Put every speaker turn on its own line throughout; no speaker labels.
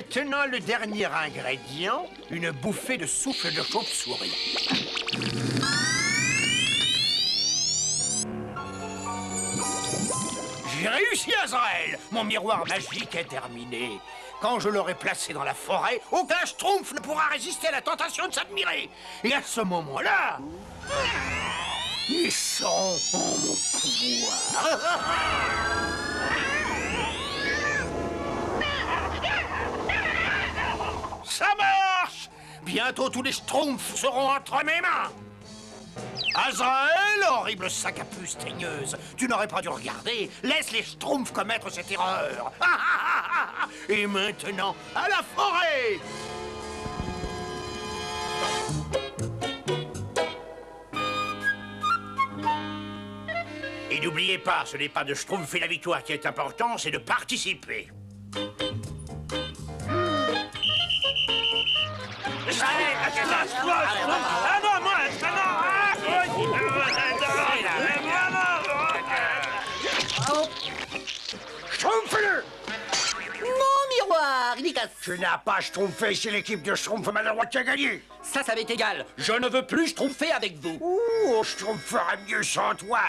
maintenant, le dernier ingrédient, une bouffée de souffle de chauve-souris. J'ai réussi, Azrael! Mon miroir magique est terminé. Quand je l'aurai placé dans la forêt, aucun schtroumpf ne pourra résister à la tentation de s'admirer. Et à ce moment-là, ils sont en mon pouvoir. Ça marche! Bientôt tous les schtroumpfs seront entre mes mains. Azrael, horrible sac à puce teigneuse, tu n'aurais pas dû regarder. Laisse les schtroumpfs commettre cette erreur. Et maintenant, à la forêt! Et n'oubliez pas, ce n'est pas de schtroumpfer la victoire qui est important, c'est de participer. Schtroumpf-le!
Mon miroir, il est cassé.
Tu n'as pas schtroumpfé, c'est l'équipe de Schtroumpf maladroit qui a gagné.
Ça m'est égal. Je ne veux plus schtroumpfer avec vous.
Ouh, Schtroumpf fera mieux sans toi.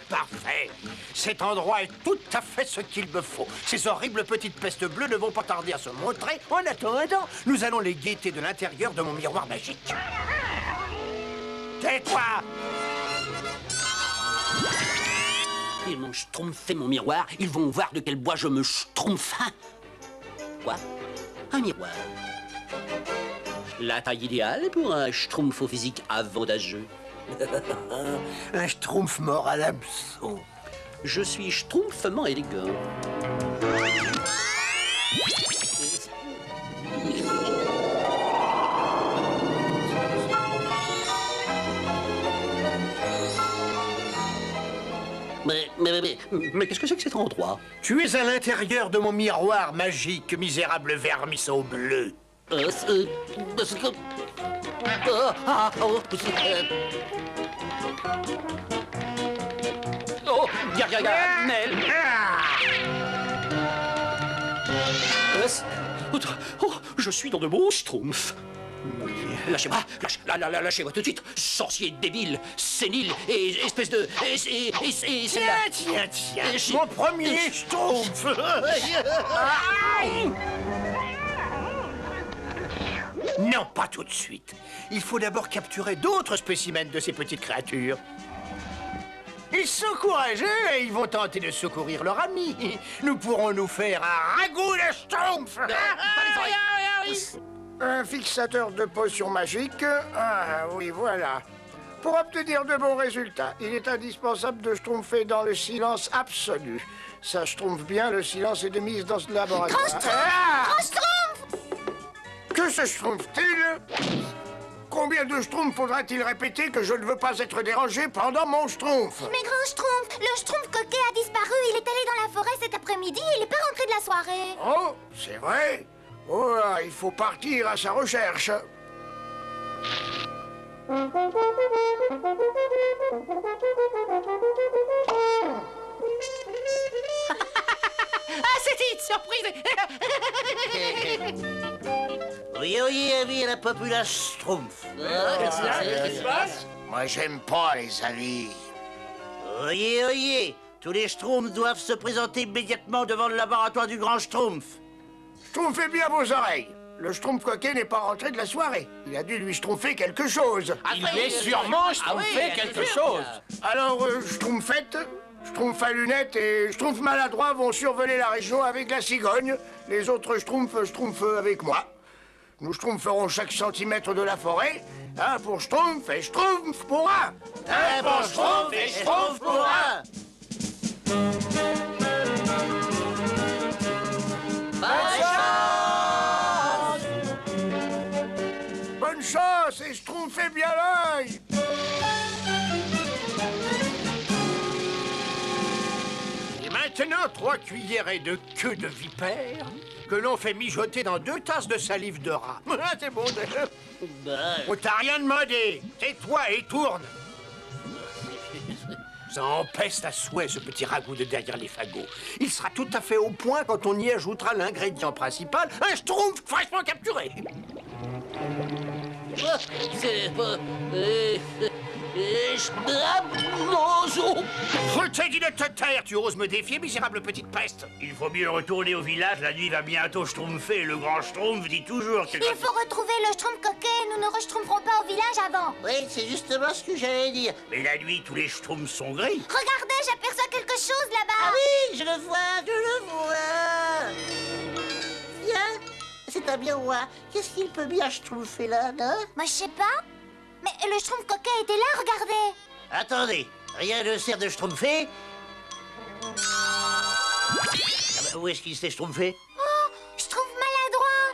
Parfait. Cet endroit est tout à fait ce qu'il me faut. Ces horribles petites pestes bleues ne vont pas tarder à se montrer. En attendant, nous allons les guetter de l'intérieur de mon miroir magique. Tais-toi!
Ils m'ont schtroumpfé mon miroir. Ils vont voir de quel bois je me schtroumpfe. Quoi? Un miroir. La taille idéale pour un schtroumpf au physique avantageux.
Un schtroumpf mort à l'hameçon.
Je suis schtroumpfement élégant. Mais qu'est-ce que c'est que cet endroit?
Tu es à l'intérieur de mon miroir magique, misérable vermisseau bleu.
Oh, Nel. Oh, je suis dans de beaux schtroumpfs. Lâchez-moi, lâchez-moi tout de suite, sorcier débile, sénile et espèce de...
Tiens, mon premier schtroumpf. Non, pas tout de suite. Il faut d'abord capturer d'autres spécimens de ces petites créatures. Ils sont courageux et ils vont tenter de secourir leur ami. Nous pourrons nous faire un ragoût de schtroumpf.
Un fixateur de potions magiques. Ah oui, voilà. Pour obtenir de bons résultats, il est indispensable de schtroumpfer dans le silence absolu. Ça schtroumpfe bien, le silence est de mise dans ce laboratoire.
Grand schtroumpf!
Que se schtroumpfe-t-il? Combien de schtroumpfs faudra-t-il répéter que je ne veux pas être dérangé pendant mon schtroumpf?
Mais grand schtroumpf, le schtroumpf coquet a disparu. Il est allé dans la forêt cet après-midi et il n'est pas rentré de la soirée.
Oh, c'est vrai? Oh là, il faut partir à sa recherche.
Ah, c'était une surprise.
Oui, la populace schtroumpf.
Qu'est-ce qui se passe?
Moi, j'aime pas les avis.
Oyez, tous les schtroumpfs doivent se présenter immédiatement devant le laboratoire du grand schtroumpf.
Schtroumpfez bien vos oreilles. Le schtroumpf coquet n'est pas rentré de la soirée. Il a dû lui schtroumpfer quelque chose.
Il est sûrement schtroumpfé quelque chose.
Alors, schtroumpfette, schtroumpf à lunettes et schtroumpf maladroit vont survoler la région avec la cigogne. Les autres schtroumpfs schtroumpfent avec moi. Nous schtroumpferons chaque centimètre de la forêt. Un pour schtroumpf et schtroumpf pour un.
Un pour schtroumpf et schtroumpf pour un.
Bonne chance et schtroumpfez bien l'œil.
maintenant 3 cuillerées de queue de vipère que l'on fait mijoter dans 2 tasses de salive de rat. Ah, c'est bon. On t'a rien demandé. Tais-toi et tourne. Ça empeste à souhait, ce petit ragoût de derrière les fagots. Il sera tout à fait au point quand on y ajoutera l'ingrédient principal, un schtroumpf fraîchement capturé.
C'est pas...
Je t'ai dit de te taire, tu oses me défier, misérable petite peste.
Il faut mieux retourner au village, la nuit va bientôt schtroumpfer. Et le grand schtroumpf dit toujours que...
Il faut retrouver le Schtroumpf coquet. Nous ne reschtroumpferons pas au village avant.
Oui, c'est justement ce que j'allais dire.
Mais la nuit, tous les schtroumpfs sont gris.
Regardez, j'aperçois quelque chose là-bas.
Ah oui, je le vois. Viens, c'est un miroir. Qu'est-ce qu'il peut bien schtroumpfer là, non?
Moi, je sais pas. Mais le Schtroumpf coquet était là, regardez.
Attendez, rien ne sert de schtroumpfer. Ah bah, où est-ce qu'il s'est schtroumpfé?
Oh, Schtroumpf maladroit.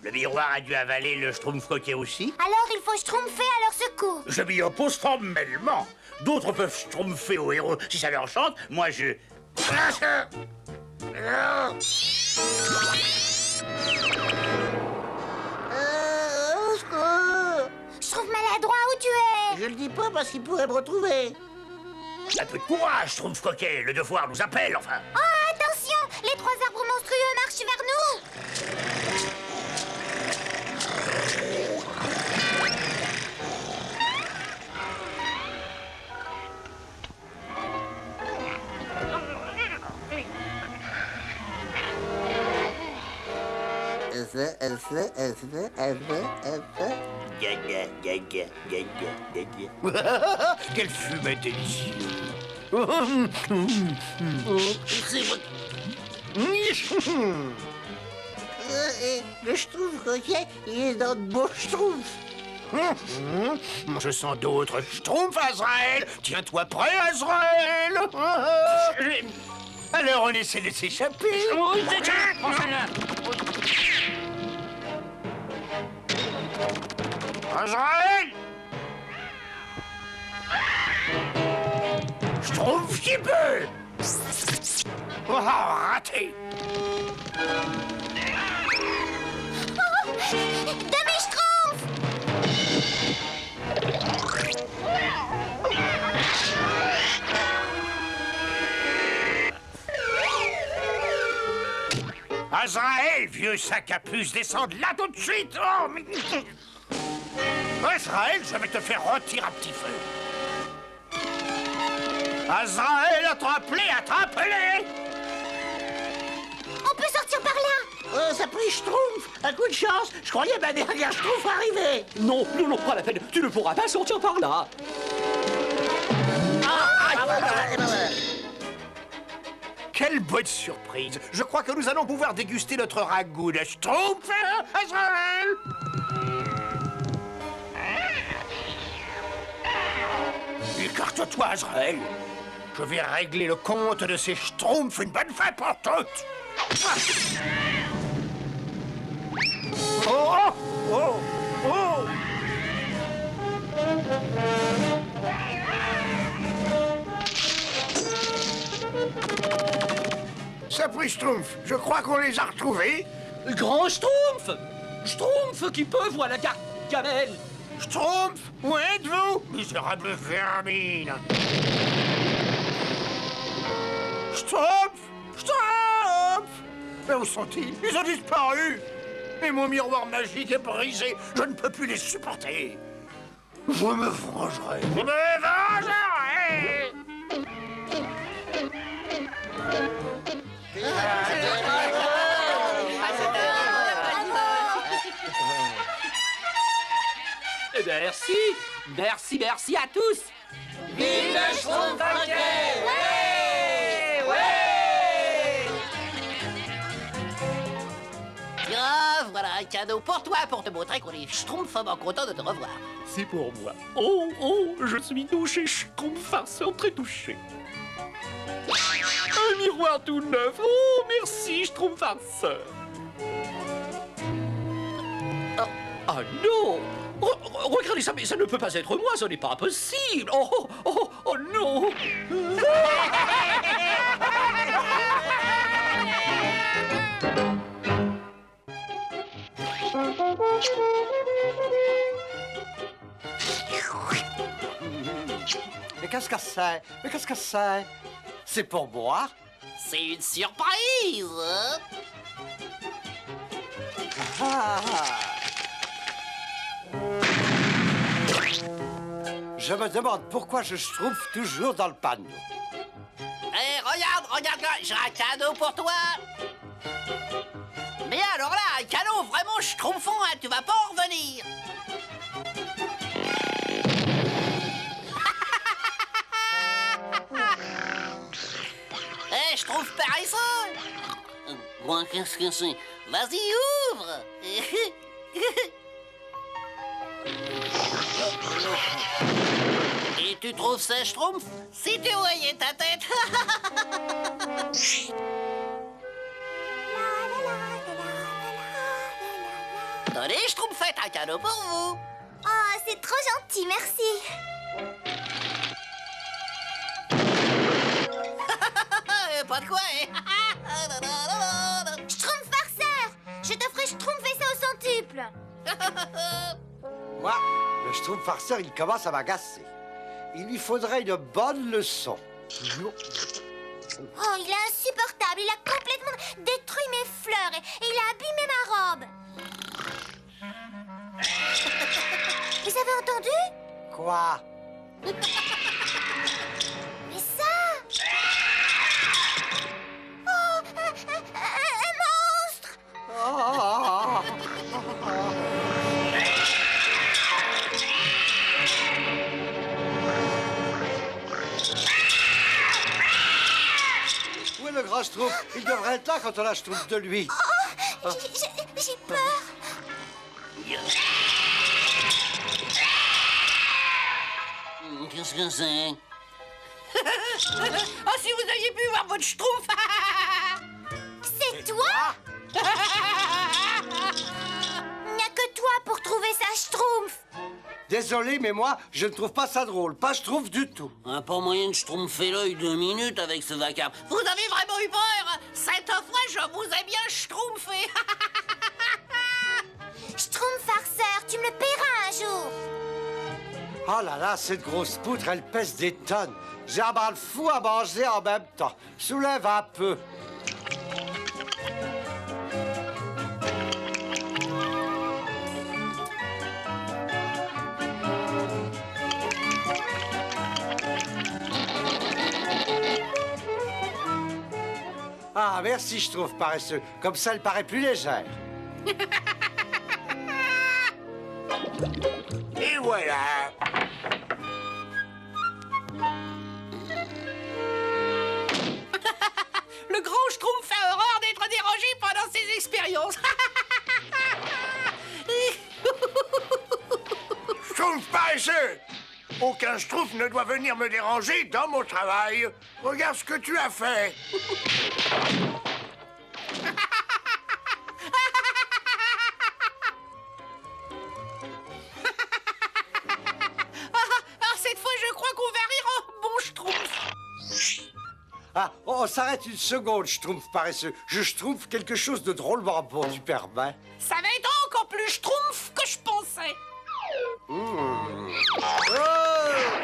Le miroir a dû avaler le schtroumpf coquet aussi.
Alors, il faut schtroumpfer à leur secours.
Je m'y oppose formellement. D'autres peuvent schtroumpfer aux héros si ça leur chante. Moi, je...
Au secours!
Schtroumpf maladroit, où tu es?
Je le dis pas parce qu'il pourrait me retrouver.
Un peu de courage, schtroumpf coquet. Le devoir nous appelle, enfin.
Oh, attention! Les 3 arbres monstrueux marchent vers nous.
Quelle fumée délicieuse.
C'est vrai. Le schtroumpf coquet, il est dans de beaux schtroumpfs.
Je sens d'autres schtroumpfs, Azraël. Tiens-toi prêt, Azraël. Alors on essaie de s'échapper. Azraël! Schtroumpf qui peut! Oh, raté!
Demi-Schtroumpf!
Azraël, vieux sac à puce, descends de là tout de suite! Oh, mais... Azraël, je vais te faire rôtir un petit feu. Azraël, attrape-les, attrape-les!
On peut sortir par là.
Oh, ça prie schtroumpf. Un coup de chance. Je croyais ma dernière schtroumpf arriver.
Non, non, pas la peine. Tu ne pourras pas sortir par là.
Quelle bonne surprise! Je crois que nous allons pouvoir déguster notre ragoût de schtroumpf, hein, Azraël! Écarte-toi, Azraël! Je vais régler le compte de ces schtroumpfs une bonne fois pour toutes! Oh! Oh! Oh!
Sapri Schtroumpf, je crois qu'on les a retrouvés.
Grand Schtroumpf! Schtroumpf qui peut, voilà, Gamelle!
Schtroumpf, où êtes-vous, misérable vermine? Schtroumpf! Schtroumpf! Mais où sont-ils? Ils ont disparu! Et mon miroir magique est brisé. Je ne peux plus les supporter. Je me vengerai. Je me vengerai!
Merci, merci, merci à tous.
Vive le Schtroumpf coquet!
Ouais, ouais.
Tiens, voilà un cadeau pour toi, pour te montrer qu'on est schtroumpfement content de te revoir.
C'est pour moi. Oh, oh, je suis touché, Schtroumpf farceur très touché. Un miroir tout neuf. Oh, merci, Schtroumpf farceur. Oh, ah non, Regardez ça, mais ça ne peut pas être moi, ce n'est pas possible. Oh non.
Mais qu'est-ce que c'est? Mais qu'est-ce que c'est? C'est pour moi?
C'est une surprise.
Ah. Je me demande pourquoi je schtroumpfe toujours dans le panneau.
Hé, regarde là, j'ai un cadeau pour toi. Mais alors là, un cadeau vraiment schtroumpfant, hein, tu vas pas en revenir. Hé, schtroumpf paresseux. Moi, qu'est-ce que c'est? Vas-y, ouvre. Et tu trouves ça schtroumpf? Si tu voyais ta tête. Tenez, schtroumpfette, un cadeau pour vous.
Oh, c'est trop gentil, merci.
Pas de quoi, hein?
Schtroumpf farceur, je te ferai schtroumpfer ça au centuple.
Moi, le schtroumpf farceur, il commence à m'agacer. Il lui faudrait une bonne leçon.
Oh, il est insupportable. Il a complètement détruit mes fleurs et il a abîmé ma robe. Vous avez entendu?
Quoi?
Mais ça... Oh, un monstre!
Oh. Où est le grand schtroumpf? Il devrait être là quand on a schtroumpf de lui.
Oh, j'ai peur.
Qu'est-ce que c'est?
Oh, si vous aviez pu voir votre schtroumpf.
C'est toi? Il n'y a que toi pour trouver ça, schtroumpf.
Désolé, mais moi, je ne trouve pas ça drôle. Pas schtroumpf du tout.
Pas moyen de schtroumpfer l'œil 2 minutes avec ce vacarme. Vous avez vraiment eu peur? Cette fois, je vous ai bien schtroumpfé.
Schtroumpf farceur, tu me le paieras un jour.
Oh là là, cette grosse poutre, elle pèse des tonnes. J'ai un bras de fou à manger en même temps. Soulève un peu. Ah, merci, je trouve paresseux. Comme ça, elle paraît plus légère.
Et voilà.
Le grand schtroumpf fait horreur d'être dérangé pendant ses expériences.
Schtroumpf paresseux! Aucun schtroumpf ne doit venir me déranger dans mon travail. Regarde ce que tu as fait.
Cette fois, je crois qu'on va rire en bon schtroumpf.
Ah, on s'arrête une seconde, schtroumpf paresseux. Je schtroumpf quelque chose de drôlement bon, tu permets.
Ça va être encore plus schtroumpf que je pensais.
Oh!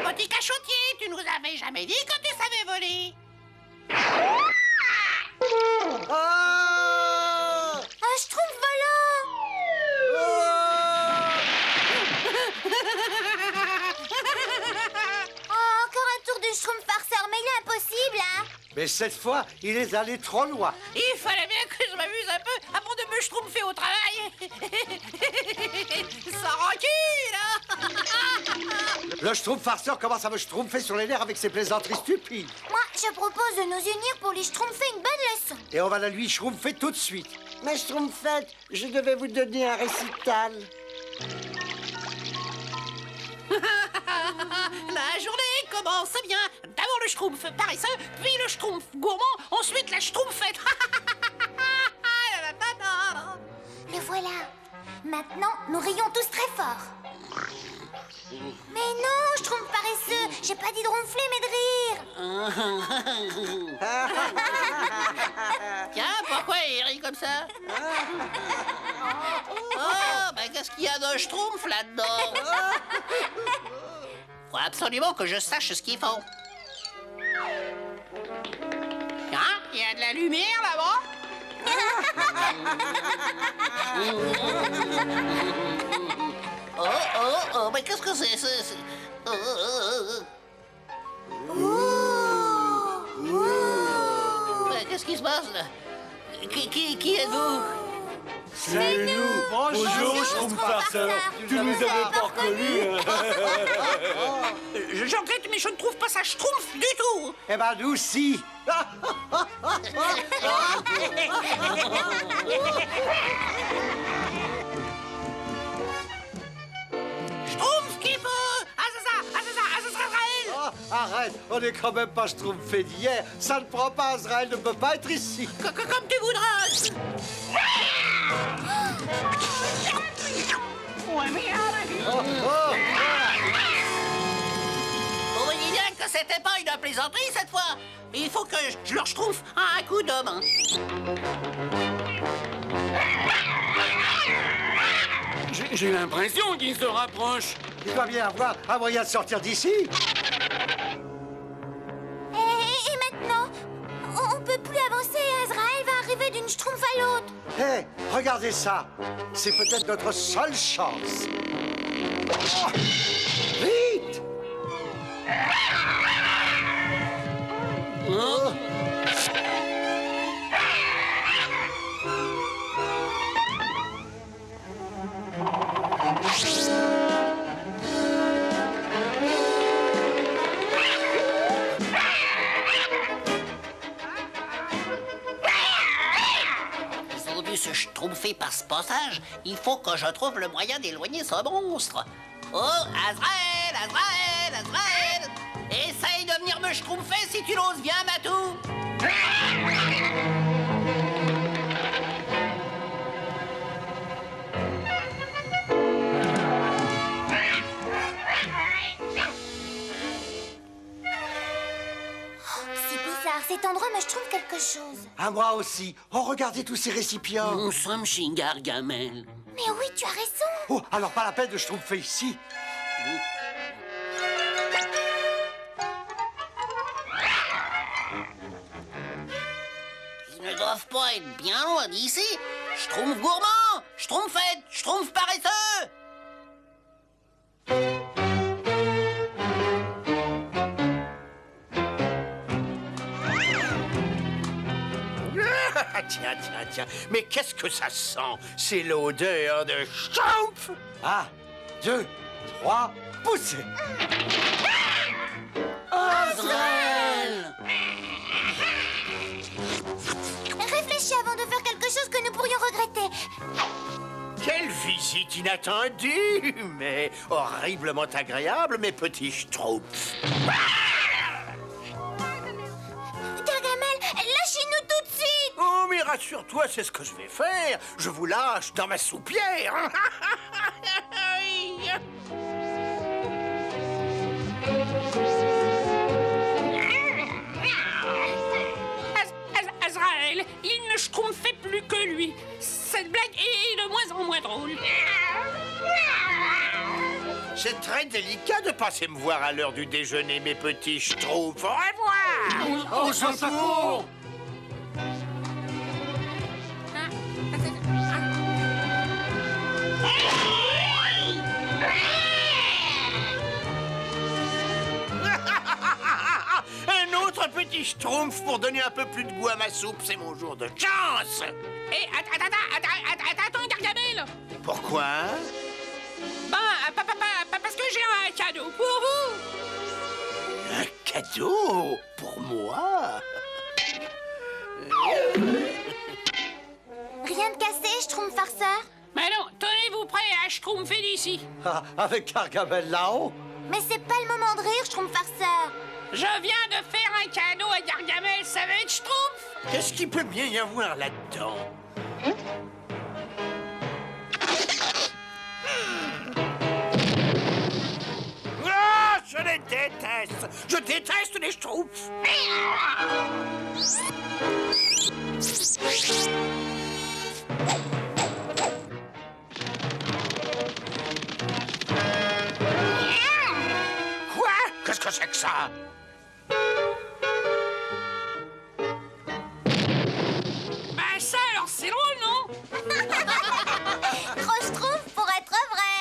Petit cachotier, tu nous avais jamais dit que tu savais voler.
Ah!
Un schtroumpf volant. Oh, encore un tour de schtroumpf farceur, mais il est impossible, hein.
Mais cette fois, il est allé trop loin.
Il fallait bien que je m'amuse un peu avant de me schtroumpfer au travail. Sans rancune, hein.
Le schtroumpf farceur commence à me schtroumpfer sur les nerfs avec ses plaisanteries stupides.
Moi, je propose de nous unir pour lui schtroumpfer une bonne leçon.
Et on va la lui schtroumpfer tout de suite.
Mais schtroumpfette, je devais vous donner un récital.
La journée commence bien. D'abord le schtroumpf paresseux, puis le schtroumpf gourmand, ensuite la schtroumpfette.
Le voilà. Maintenant, nous rions tous très fort. Mais non, Schtroumpf paresseux. J'ai pas dit de ronfler, mais de rire.
Tiens, pourquoi il rit comme ça? Oh, ben qu'est-ce qu'il y a de Schtroumpf là-dedans? Faut absolument que je sache ce qu'ils font. Hein? Il y a de la lumière là-bas? Oh, mais qu'est-ce que c'est? Mais qu'est-ce qui se passe là? Qui êtes-vous?
C'est nous. Bonjour, Schtroumpf farceur. Tu nous avais pas reconnus.
Je regrette, mais je ne trouve pas ça Schtroumpf du tout.
Eh ben, nous, si.
Schtroumpf qui peut! Azraël!
Oh, arrête, on est quand même pas Schtroumpfé d'hier. Ça ne prend pas, Azraël ne peut pas être ici.
Comme tu voudras! Vous voyez bien que c'était pas une plaisanterie cette fois. Il faut que je leur Schtroumpf un coup d'homme. Hein.
J'ai l'impression qu'il se rapproche.
Il doit bien avoir un moyen de sortir d'ici.
Et maintenant, on peut plus avancer et Azraël va arriver d'une Schtroumpf à l'autre.
Hé, regardez ça. C'est peut-être notre seule chance. Oh, vite! Oh.
Ils ont dû se Schtroumpfer par ce passage. Il faut que je trouve le moyen d'éloigner ce monstre. Oh, Azraël! Essaye de venir me Schtroumpfer si tu l'oses bien, Matou!
C'est bizarre, cet endroit me Schtroumpf quelque chose.
À moi aussi. Oh, regardez tous ces récipients.
Nous sommes chez Gargamel.
Mais oui, tu as raison.
Oh, alors pas la peine de Schtroumpfer ici.
Ils ne doivent pas être bien loin d'ici. Schtroumpf gourmand, Schtroumpfette, Schtroumpf paresseux.
Tiens. Mais qu'est-ce que ça sent? C'est l'odeur de Schtroumpf!
1, 2, 3, poussez!
Azraël!
Réfléchis avant de faire quelque chose que nous pourrions regretter.
Quelle visite inattendue, mais horriblement agréable, mes petits Schtroumpfs.
Gargamel, lâchez-nous tout de suite.
Oh, mais rassure-toi, c'est ce que je vais faire. Je vous lâche dans ma soupière.
Azraël, il ne Schtroumpfait plus que lui. Cette blague est de moins en moins drôle.
C'est très délicat de passer me voir à l'heure du déjeuner, mes petits Schtroumpfs. Au revoir.
Au secours!
Un autre petit Schtroumpf pour donner un peu plus de goût à ma soupe, c'est mon jour de chance.
Et attends, Gargamel.
Pourquoi?
Parce que j'ai un cadeau pour vous.
Un cadeau pour moi?
Rien de cassé, Schtroumpf farceur.
Mais non, tenez-vous prêts à Schtroumpfer d'ici.
Ah, avec Gargamel là-haut?
Mais c'est pas le moment de rire, Schtroumpf farceur.
Je viens de faire un cadeau à Gargamel, ça va être Schtroumpf.
Qu'est-ce qu'il peut bien y avoir là-dedans? déteste. Je déteste les schtroumpfs. Quoi? Qu'est-ce que c'est que ça?
Ben ça, alors c'est drôle, non?
Trop schtroumpf pour être vrai.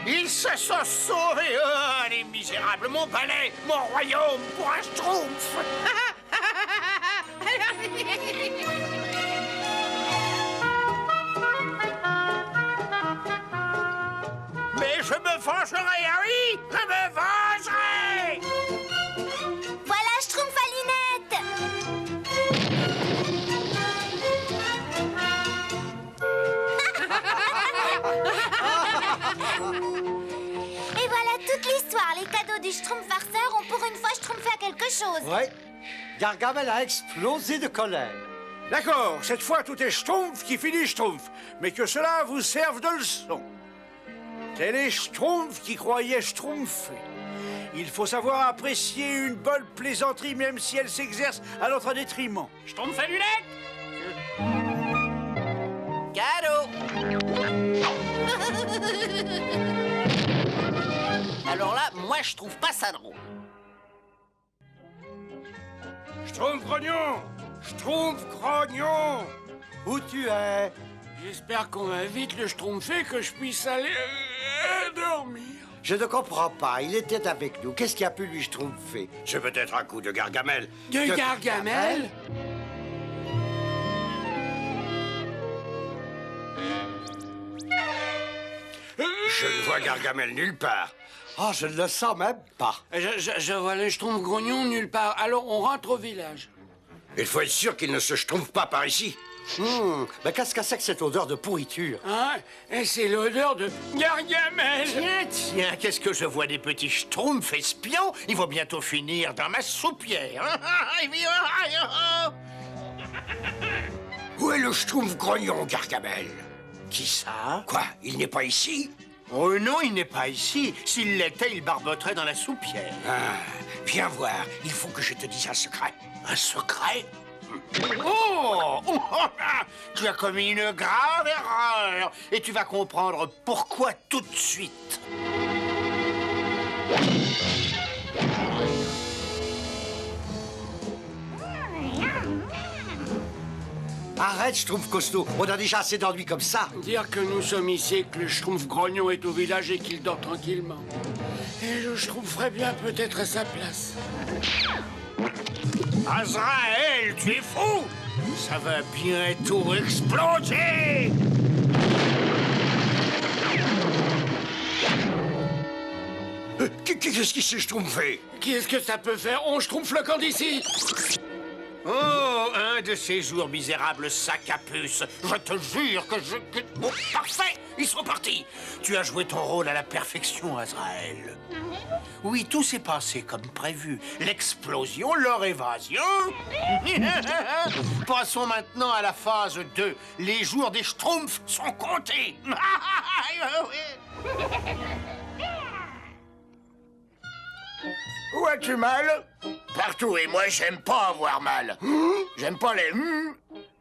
Ils se sont sauvés, les misérables. Mon palais, mon royaume, pour un schtroumpf. Mais je me vengerai, ah oui, je me vengerai.
Voilà Schtroumpf à lunettes. Et voilà toute l'histoire. Les cadeaux du Schtroumpf farceur ont pour une fois schtroumpfé à quelque chose.
Ouais. Gargamel a explosé de colère.
D'accord, cette fois tout est schtroumpf qui finit schtroumpf, mais que cela vous serve de leçon. C'est les schtroumpfs qui croyaient schtroumpfer. Il faut savoir apprécier une bonne plaisanterie même si elle s'exerce à notre détriment.
Schtroumpf à lunettes. Cadeau. Alors là, moi, je trouve pas ça drôle.
Schtroumpf grognon! Schtroumpf grognon!
Où tu es?
J'espère qu'on va vite le schtroumpfer que je puisse aller dormir.
Je ne comprends pas. Il était avec nous. Qu'est-ce qui a pu lui schtroumpfer?
C'est peut-être un coup de Gargamel.
De Gargamel?
Je ne vois Gargamel nulle part.
Ah, je ne le sens même pas.
Je vois le schtroumpf grognon nulle part. Alors on rentre au village.
Il faut être sûr qu'il ne se schtroumpfe pas par ici.
Mais qu'est-ce que c'est que cette odeur de pourriture?
Ah, et c'est l'odeur de Gargamel.
Tiens, qu'est-ce que je vois des petits schtroumpfs espions? Ils vont bientôt finir dans ma soupière.
Où est le schtroumpf grognon, Gargamel?
Qui ça?
Quoi? Il n'est pas ici?
Oh non, il n'est pas ici. S'il l'était, il barboterait dans la soupière.
Ah, viens voir. Il faut que je te dise un secret.
Un secret? Oh! Tu as commis une grave erreur et tu vas comprendre pourquoi tout de suite.
Arrête, Schtroumpf costaud. On a déjà assez d'ennuis comme ça.
Dire que nous sommes ici et que le schtroumpf grognon est au village et qu'il dort tranquillement. Et je schtroumpferais bien peut-être à sa place.
Azraël, tu es fou! Ça va bientôt exploser!
Qu'est-ce qui s'est schtroumpfé?
Qu'est-ce que ça peut faire? On schtroumpfe le camp d'ici.
Oh, un de ces jours misérables sacs à puce. Je te jure que Oh, parfait! Ils sont partis! Tu as joué ton rôle à la perfection, Azraël. Oui, tout s'est passé comme prévu. L'explosion, leur évasion. Passons maintenant à la phase 2. Les jours des schtroumpfs sont comptés.
Où as-tu mal? Partout, et moi, j'aime pas avoir mal. J'aime pas les...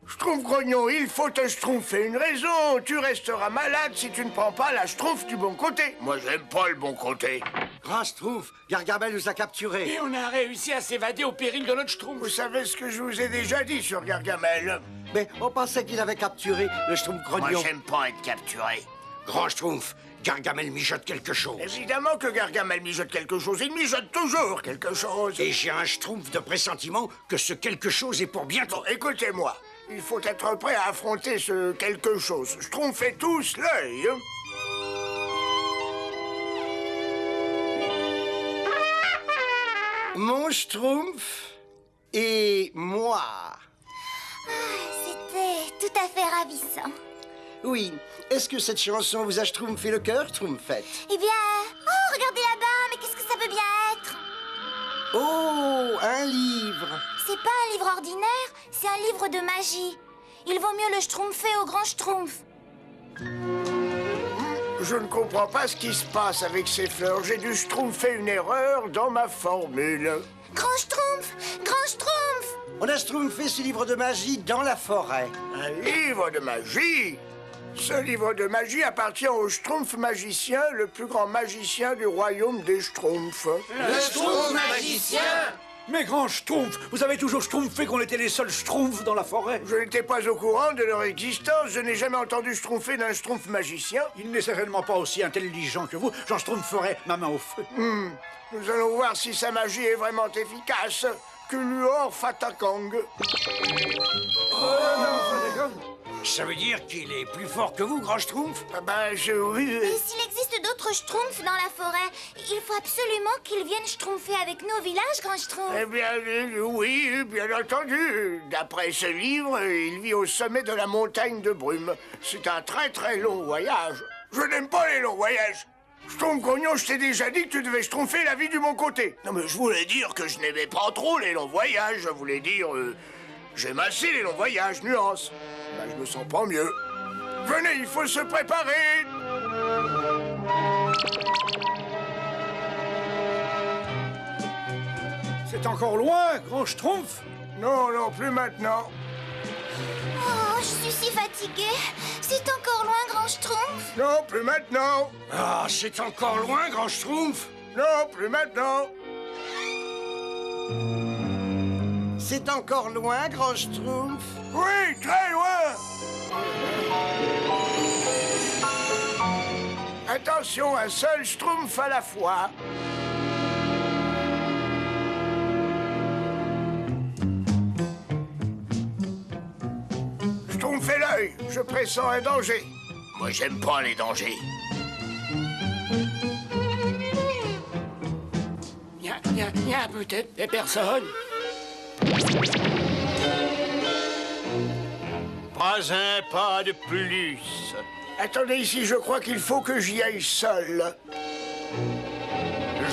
Schtroumpf grognon, il faut te schtroumpfer une raison. Tu resteras malade si tu ne prends pas la schtroumpf du bon côté. Moi, j'aime pas le bon côté.
Grand Schtroumpf, Gargamel nous a capturés.
Et on a réussi à s'évader au péril de notre schtroumpf.
Vous savez ce que je vous ai déjà dit sur Gargamel?
Mais on pensait qu'il avait capturé le Schtroumpf
Moi,
grognon.
j'aime pas être capturé. Grand Schtroumpf, Gargamel mijote quelque chose. Évidemment que Gargamel mijote quelque chose. Il mijote toujours quelque chose. Et j'ai un Schtroumpf de pressentiment que ce quelque chose est pour bientôt. Bon, écoutez-moi. Il faut être prêt à affronter ce quelque chose. Schtroumpfez tous l'œil. Mon Schtroumpf et moi.
C'était tout à fait ravissant.
Oui. Est-ce que cette chanson vous a schtroumpfé le cœur, Schtroumpfette?
Eh bien... Oh, regardez là-bas, mais qu'est-ce que ça peut bien être?
Oh, un livre.
C'est pas un livre ordinaire, c'est un livre de magie. Il vaut mieux le schtroumpfer au grand schtroumpf.
Je ne comprends pas ce qui se passe avec ces fleurs. J'ai dû schtroumpfer une erreur dans ma formule.
Grand Schtroumpf! Grand Schtroumpf!
On a schtroumpfé ce livre de magie dans la forêt.
Un livre de magie? Ce livre de magie appartient au Schtroumpf magicien, le plus grand magicien du royaume des Schtroumpfs.
Le Schtroumpf magicien!
Mais grand Schtroumpf, vous avez toujours schtroumpfé qu'on était les seuls schtroumpfs dans la forêt.
Je n'étais pas au courant de leur existence. Je n'ai jamais entendu schtroumpfer d'un Schtroumpf magicien.
Il n'est certainement pas aussi intelligent que vous. J'en schtroumpferai ma main au feu.
Nous allons voir si sa magie est vraiment efficace. Kuluor Fatakang.
Ça veut dire qu'il est plus fort que vous, grand Schtroumpf?
Ah ben, oui.
Et s'il existe d'autres Schtroumpfs dans la forêt, il faut absolument qu'ils viennent schtroumpfer avec nous au village, Grand Schtroumpf.
Eh bien, oui, bien entendu. D'après ce livre, il vit au sommet de la montagne de brume. C'est un très très long voyage. Je n'aime pas les longs voyages. Schtroumpf Grognon, je t'ai déjà dit que tu devais schtroumpfer la vie de mon côté. Non, mais je voulais dire que je n'aimais pas trop les longs voyages. Je voulais dire... j'aime assez les longs voyages, nuance. Ben, je me sens pas mieux. Venez, il faut se préparer.
C'est encore loin, grand Schtroumpf.
Non, non, plus maintenant.
Oh, je suis si fatiguée. C'est encore loin, Grand Schtroumpf.
Non, plus maintenant.
Ah, c'est encore loin, grand Schtroumpf!
Non, plus maintenant.
C'est encore loin, grand Schtroumpf.
Oui, très loin. Attention, un seul Schtroumpf à la fois. Schtroumpfez l'œil, je pressens un danger.
Moi, j'aime pas les dangers. Y a peut-être des personnes. Pas un pas de plus.
Attendez ici, je crois qu'il faut que j'y aille seul.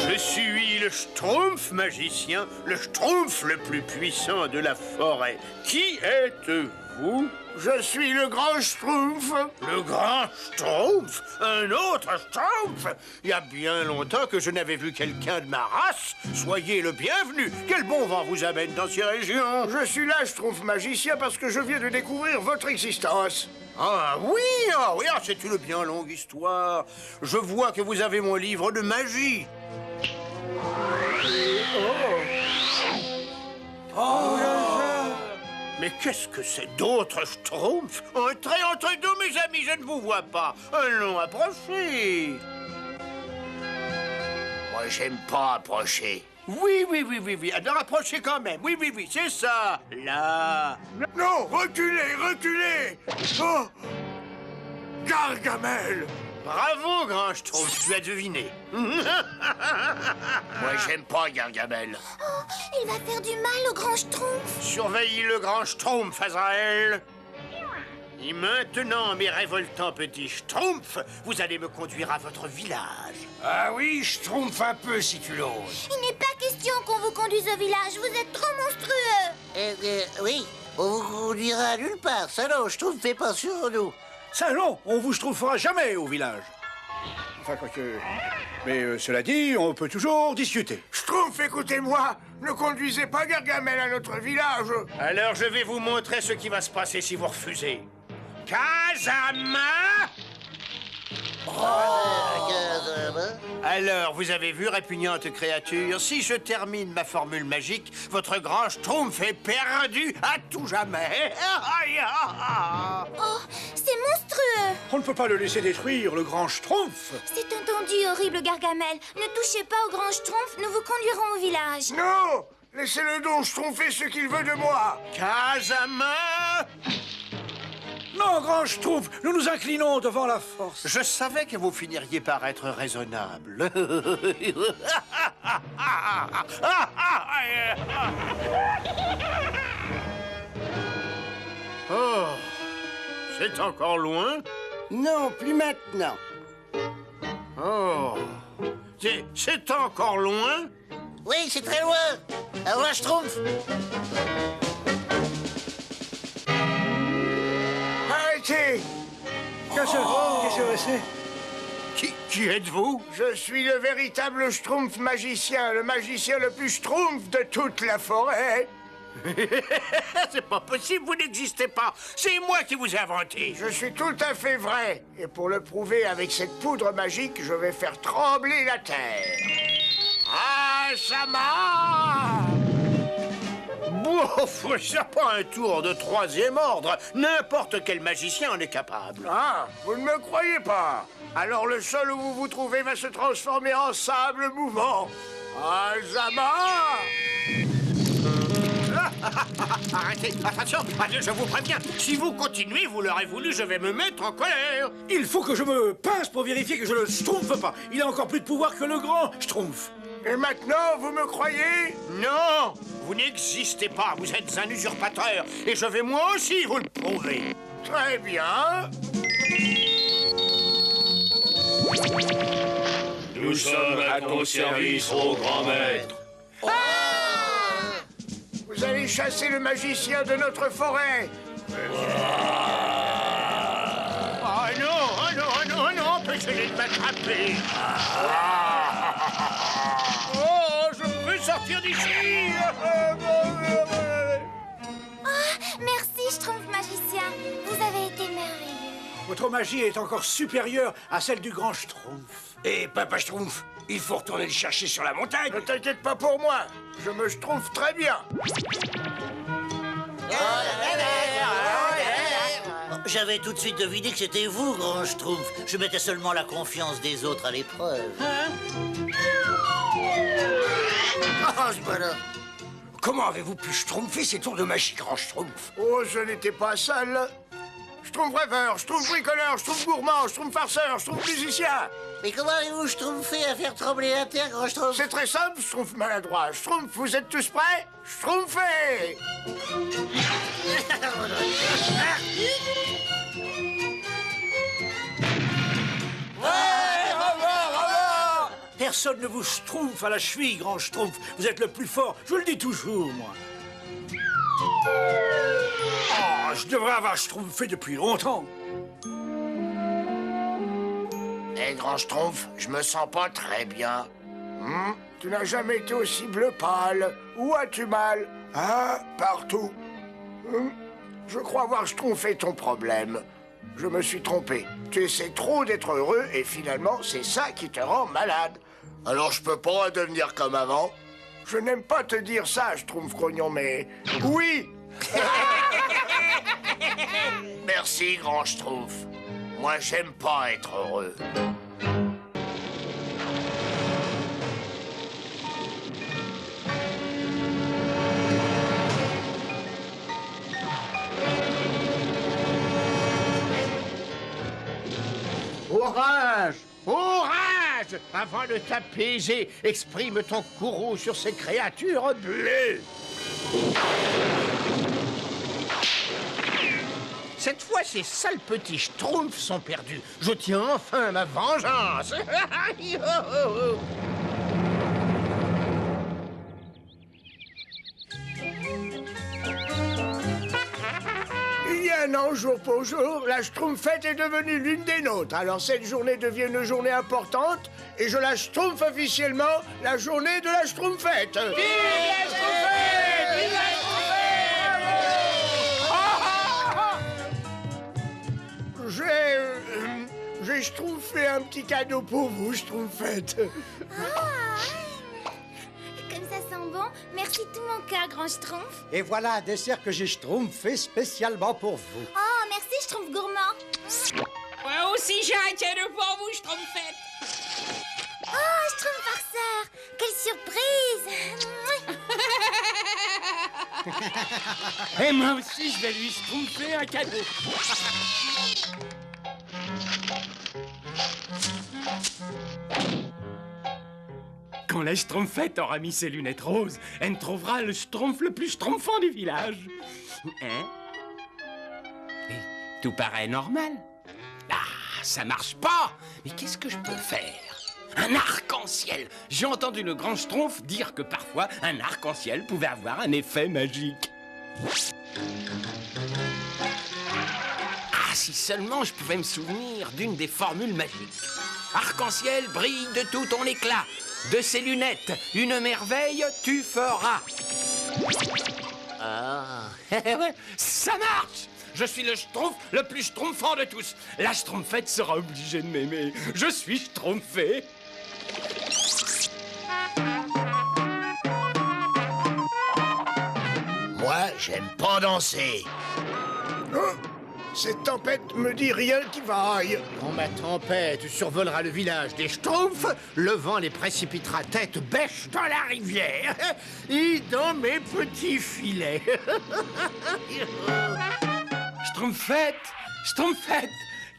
Je suis le Schtroumpf magicien, le Schtroumpf le plus puissant de la forêt. Qui êtes-vous?
Je suis le grand Schtroumpf.
Le grand Schtroumpf? Un autre Schtroumpf? Il y a bien longtemps que je n'avais vu quelqu'un de ma race. Soyez le bienvenu. Quel bon vent vous amène dans ces régions?
Je suis là, Schtroumpf magicien, parce que je viens de découvrir votre existence.
Ah, c'est une bien longue histoire. Je vois que vous avez mon livre de magie. Mais qu'est-ce que c'est d'autres Schtroumpfs? Entrez entre nous, mes amis, je ne vous vois pas. Allons, approchez. Moi, j'aime pas approcher. Oui. Alors approchez quand même. Oui, c'est ça. Là.
Non, reculez. Oh, Gargamel.
Bravo, grand Schtroumpf, tu as deviné. Moi, j'aime pas Gargamel.
Oh, il va faire du mal au Grand Schtroumpf.
Surveille le grand Schtroumpf, Azraël. Et maintenant, mes révoltants petits Schtroumpfs, vous allez me conduire à votre village.
Ah oui, Schtroumpf un peu si tu l'oses.
Il n'est pas question qu'on vous conduise au village. Vous êtes trop monstrueux.
Oui, on vous conduira nulle part. Ça non, Schtroumpf fait pas sur nous.
Ça non, on vous schtroumpfera jamais au village. Enfin, quoique... Mais cela dit, on peut toujours discuter.
Schtroumpf, écoutez-moi. Ne conduisez pas Gargamel à notre village.
Alors, je vais vous montrer ce qui va se passer si vous refusez. Kazama! Alors, vous avez vu, répugnante créature, si je termine ma formule magique, votre grand Schtroumpf est perdu à tout jamais.
Oh, c'est monstrueux.
On ne peut pas le laisser détruire, le grand Schtroumpf.
C'est entendu, horrible Gargamel. Ne touchez pas au Grand Schtroumpf, nous vous conduirons au village.
Non, laissez-le donc schtroumpfer ce qu'il veut de moi.
Kazama!
Non, grand Schtroumpf, nous nous inclinons devant la force.
Je savais que vous finiriez par être raisonnable. Oh, c'est encore loin?
Non, plus maintenant.
Oh, c'est encore loin?
Oui, c'est très loin. Au revoir, Schtroumpf.
Arrêtez.
Qu'est-ce que c'est?
Qui êtes-vous?
Je suis le véritable Schtroumpf magicien, le magicien le plus Schtroumpf de toute la forêt.
C'est pas possible, vous n'existez pas. C'est moi qui vous ai inventé.
Je suis tout à fait vrai. Et pour le prouver avec cette poudre magique, je vais faire trembler la terre. Ah, Sama!
Bouf, c'est pas un tour de troisième ordre. N'importe quel magicien en est capable.
Ah, vous ne me croyez pas? Alors le sol où vous vous trouvez va se transformer en sable mouvant. Ah, Sama!
Arrêtez, attention, je vous préviens. Si vous continuez, vous l'aurez voulu, je vais me mettre en colère.
Il faut que je me pince pour vérifier que je ne schtroumpfe pas. Il a encore plus de pouvoir que le grand schtroumpf.
Et maintenant, vous me croyez?
Non, vous n'existez pas, vous êtes un usurpateur. Et je vais moi aussi vous le prouver.
Très bien.
Nous sommes à ton service, ô grand maître.
Vous allez chasser le magicien de notre forêt.
Oh non, empêchez-les de m'attraper. Oh, je veux sortir d'ici.
Merci, Schtroumpf magicien. Vous avez été merveilleux.
Votre magie est encore supérieure à celle du grand schtroumpf.
Et Papa Schtroumpf, il faut retourner le chercher sur la montagne.
Ne t'inquiète pas pour moi. Je me Schtroumpf très bien.
J'avais tout de suite deviné que c'était vous, grand Schtroumpf. Je mettais seulement la confiance des autres à l'épreuve.
Ah, voilà.
Comment avez-vous pu schtroumpfer ces tours de magie, grand Schtroumpf?
Oh, je n'étais pas seul. Schtroumpf rêveur, Schtroumpf bricoleur, Schtroumpf gourmand, Schtroumpf farceur, Schtroumpf musicien.
Mais comment avez-vous Schtroumpfé à faire trembler la terre, grand Schtroumpf?
C'est très simple, Schtroumpf maladroit. Schtroumpf, vous êtes tous prêts? Schtroumpfez!
Personne ne vous schtroumpfe à la cheville, grand schtroumpf. Vous êtes le plus fort, je le dis toujours, moi. Oh, je devrais avoir schtroumpfé depuis longtemps.
Eh, grand Schtroumpf, je me sens pas très bien. Tu n'as jamais été aussi bleu pâle. Où as-tu mal? Ah, partout. Je crois avoir schtroumpfé ton problème. Je me suis trompé. Tu essaies trop d'être heureux et finalement, c'est ça qui te rend malade. Alors je peux pas devenir comme avant? Je n'aime pas te dire ça, Schtroumpf grognon, mais... Oui! Merci, grand Schtroumpf. Moi, j'aime pas être heureux.
Orage! Orage! Avant de t'apaiser, exprime ton courroux sur ces créatures bleues. Cette fois, ces sales petits schtroumpfs sont perdus. Je tiens enfin ma vengeance.
Il y a un an, jour pour jour, la Schtroumpfette est devenue l'une des nôtres. Alors cette journée devient une journée importante et je la Schtroumpf officiellement la journée de la Schtroumpfette. Vive la Schtroumpfette! Vive la Schtroumpfette! J'ai Schtroumpfé un petit cadeau pour vous, Schtroumpfette.
Comme ça sent bon. Merci de tout mon cœur, grand Schtroumpf.
Et voilà un dessert que j'ai schtroumpfé spécialement pour vous.
Oh, merci, Schtroumpf gourmand.
Moi aussi, j'ai un cadeau pour vous, Schtroumpfette.
Oh, Schtroumpf farceur. Quelle surprise.
Et moi aussi, je vais lui schtroumpfer un cadeau. Quand la Schtroumpfette aura mis ses lunettes roses, elle trouvera le Schtroumpf le plus schtroumpfant du village. Hein? Et tout paraît normal. Ah, ça marche pas. Mais qu'est-ce que je peux faire? Un arc-en-ciel. J'ai entendu le grand Schtroumpf dire que parfois un arc-en-ciel pouvait avoir un effet magique. Ah, si seulement je pouvais me souvenir d'une des formules magiques.
Arc-en-ciel brille de tout ton éclat. De ces lunettes, une merveille tu feras. Ah,
Ça marche! Je suis le schtroumpf le plus schtroumpfant de tous. La schtroumpfette sera obligée de m'aimer. Je suis schtroumpfé.
Moi, j'aime pas danser. Oh, cette tempête me dit rien qui vaille.
Quand ma tempête survolera le village des Schtroumpfs, le vent les précipitera tête bêche dans la rivière et dans mes petits filets.
Schtroumpfette! Schtroumpfette!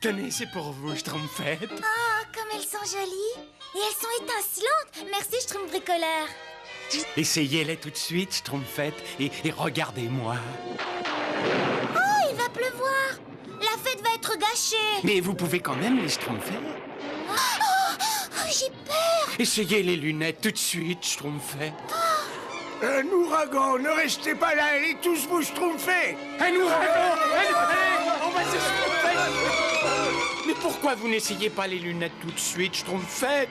Tenez, c'est pour vous, Schtroumpfette.
Oh, comme elles sont jolies. Et elles sont étincelantes. Merci, Schtroumpf bricoleur.
Essayez-les tout de suite, Schtroumpfette, et regardez-moi.
Oh, il va pleuvoir. La fête va être gâchée.
Mais vous pouvez quand même les Schtroumpfer.
Oh, j'ai peur.
Essayez les lunettes tout de suite, Schtroumpfette.
Un ouragan, ne restez pas là, allez tous vous schtroumpfer.
Un ouragan! Allez, on va se Schtroumpfette! Mais pourquoi vous n'essayez pas les lunettes tout de suite, Schtroumpfette?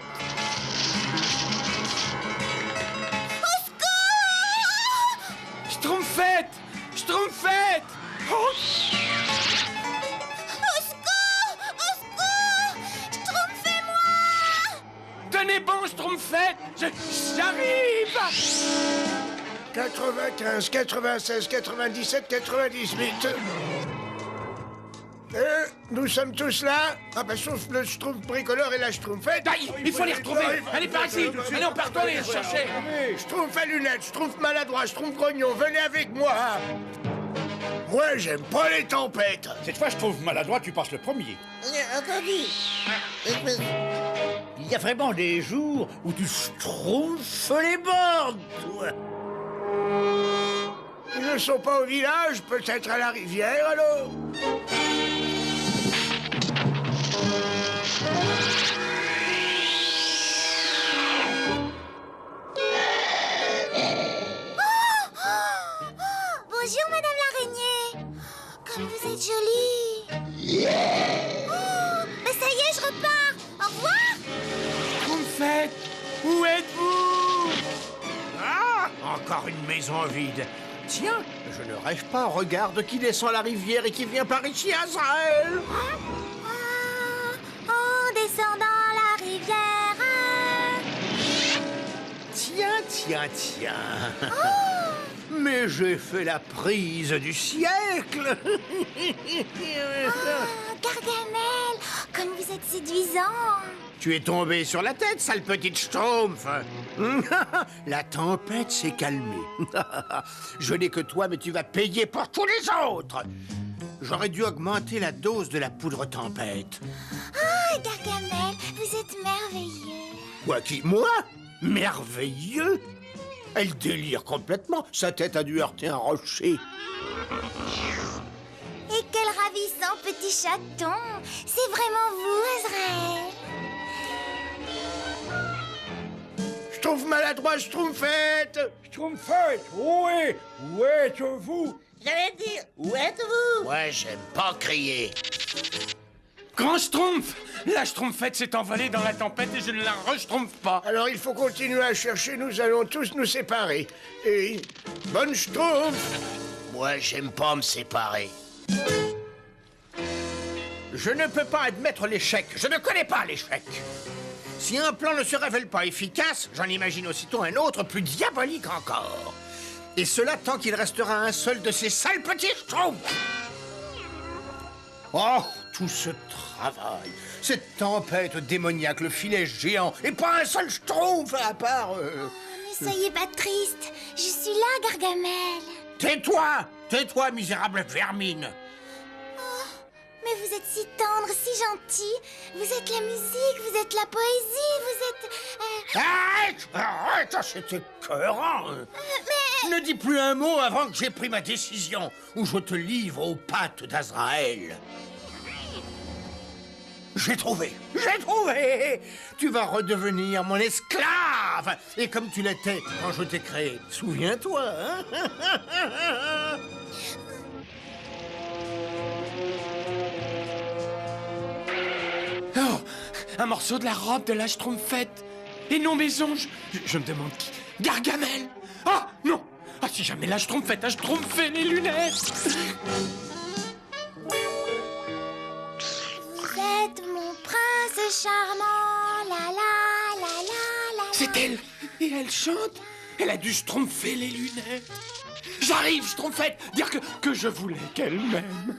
Schtroumpfette! Schtroumpfette! Oh!
Au secours! Au secours! Schtroumpfez-moi!
Tenez bon, Schtroumpfette! J'arrive!
95, 96, 97, 98. Nous sommes tous là. Ah bah sauf le schtroumpf bricoleur et la schtroumpfette.
Aïe, il faut les retrouver! Allez, par ici! Allez, on partons les chercher!
Schtroumpf à lunettes, schtroumpf maladroit, schtroumpf grognon, venez avec moi. Moi, j'aime pas les tempêtes.
Cette fois, je trouve maladroit, tu passes le premier.
Attendez.
Il y a vraiment des jours où tu schtroumpfes les bornes, toi.
Ils ne sont pas au village, peut-être à la rivière alors.
Bonjour, Madame l'araignée. Comme vous êtes jolie. Oh, mais ça y est, je repars. Au revoir.
Schtroumpfette! Où êtes-vous?
Ah, encore une maison vide. Tiens, je ne rêve pas. Regarde qui descend la rivière et qui vient par ici, Azraël.
En descendant la rivière.
Tiens. Mais j'ai fait la prise du siècle.
Gargamel, comme vous êtes séduisant.
Tu es tombé sur la tête, sale petite schtroumpf. La tempête s'est calmée. Je n'ai que toi, mais tu vas payer pour tous les autres. J'aurais dû augmenter la dose de la poudre tempête.
Ah, Gargamel, vous êtes merveilleux.
Quoi qui, moi? Merveilleux? Elle délire complètement. Sa tête a dû heurter un rocher.
Et quel ravissant petit chaton. C'est vraiment vous, Azraël.
Schtroumpf maladroit, schtroumpfette.
Schtroumpfette, où êtes-vous?
J'allais dire, où êtes-vous?
Moi, j'aime pas crier.
Grand Schtroumpf! La Schtroumpfette s'est envolée dans la tempête et je ne la re-schtroumpfe pas.
Alors il faut continuer à chercher, nous allons tous nous séparer. Et bonne schtroumpf. Moi, j'aime pas me séparer.
Je ne peux pas admettre l'échec. Je ne connais pas l'échec. Si un plan ne se révèle pas efficace, j'en imagine aussitôt un autre plus diabolique encore. Et cela tant qu'il restera un seul de ces sales petits schtroumpfs. Oh, tout ce travail, cette tempête démoniaque, le filet géant, et pas un seul schtroumpf à part...
Ne soyez pas triste. Je suis là, Gargamel.
Tais-toi, misérable vermine.
Mais vous êtes si tendre, si gentil. Vous êtes la musique, vous êtes la poésie, vous êtes...
Arrête, c'est écœurant. Ne dis plus un mot avant que j'ai pris ma décision, ou je te livre aux pattes d'Azraël. J'ai trouvé. Tu vas redevenir mon esclave. Et comme tu l'étais quand je t'ai créé, souviens-toi, hein?
Oh, un morceau de la robe de la Schtroumpfette. Et non, maison, je me demande qui. Gargamel. Ah, non. Ah, si jamais la Schtroumpfette a schtroumpfé les lunettes.
Vous êtes mon prince charmant, la la la la la.
C'est elle. Et elle chante. Elle a dû schtroumpfer les lunettes. J'arrive, Schtroumpfette, dire que je voulais qu'elle m'aime.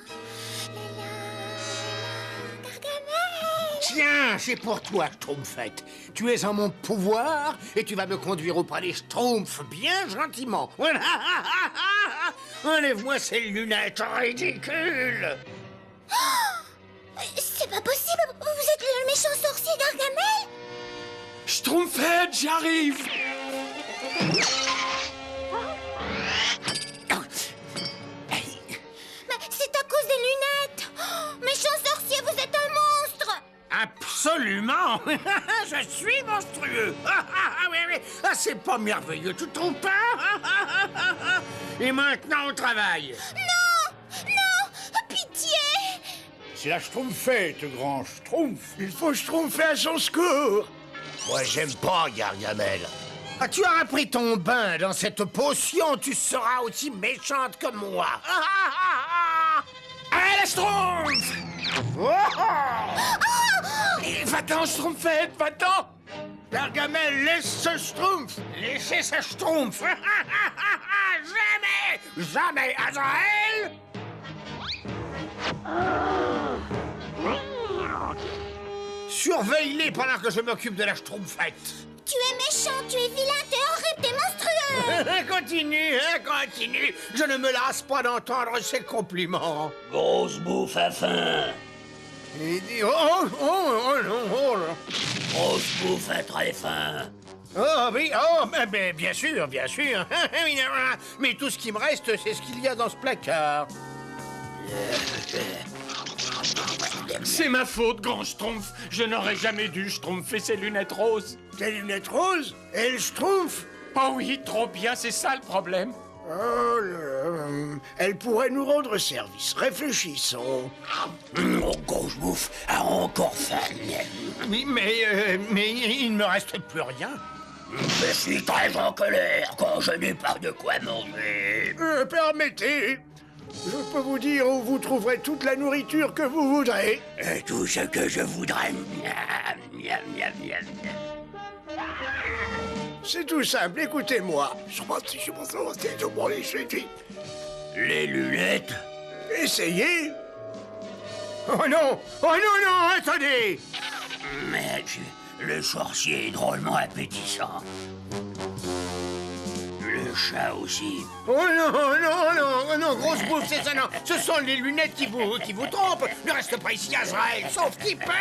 Tiens, c'est pour toi, Schtroumpfette. Tu es en mon pouvoir et tu vas me conduire auprès des Schtroumpfs bien gentiment. Voilà. Enlève-moi ces lunettes ridicules.
C'est pas possible. Vous êtes le méchant sorcier Gargamel.
Schtroumpfette, j'arrive.
Mais c'est à cause des lunettes. Méchant sorcier, vous êtes un monstre.
Absolument. Je suis monstrueux. Oui, oui. Ah, c'est pas merveilleux, tu trouves pas? Et maintenant au travail.
Non, non, pitié.
C'est la Schtroumpfette, grand Schtroumpf.
Il faut schtroumpfer à son secours.
Moi, j'aime pas Gargamel. Ah, tu auras pris ton bain dans cette potion, tu seras aussi méchante que moi.
Allez, la Schtroumpf. Va-t'en, Schtroumpfette, va-t'en.
Gargamel, laisse ce Schtroumpf. Laissez ce Schtroumpf. Jamais, jamais, Azraël. Surveille-les pendant que je m'occupe de la Schtroumpfette.
Tu es méchant, tu es vilain, t'es horrible, t'es monstrueux.
Continue, continue. Je ne me lasse pas d'entendre ces compliments.
Grosse bouffe à faim.
Il dit, non, oh.
Grosse bouffe à très faim.
Oh oui, oh, mais bien sûr, bien sûr. Mais tout ce qui me reste, c'est ce qu'il y a dans ce placard.
C'est ma faute, grand Schtroumpf. Je n'aurais jamais dû schtroumpfer ces lunettes roses.
Tes lunettes roses? Elle schtroumpf?
Oh oui, trop bien, c'est ça le problème.
Oh là là, elle pourrait nous rendre service. Réfléchissons.
Grosse bouffe a encore faim.
Oui, mais il ne me reste plus rien.
Je suis très en colère quand je n'ai pas de quoi manger.
Permettez. Je peux vous dire où vous trouverez toute la nourriture que vous voudrez.
Tout ce que je voudrais.
C'est tout simple, écoutez-moi.
Les lunettes.
Essayez.
Oh non, attendez.
Mais le sorcier est drôlement appétissant. Le chat aussi.
Oh non, grosse bouffe, c'est ça, non. Ce sont les lunettes qui vous trompent. Ne reste pas ici, Azraël, sauf qui peut.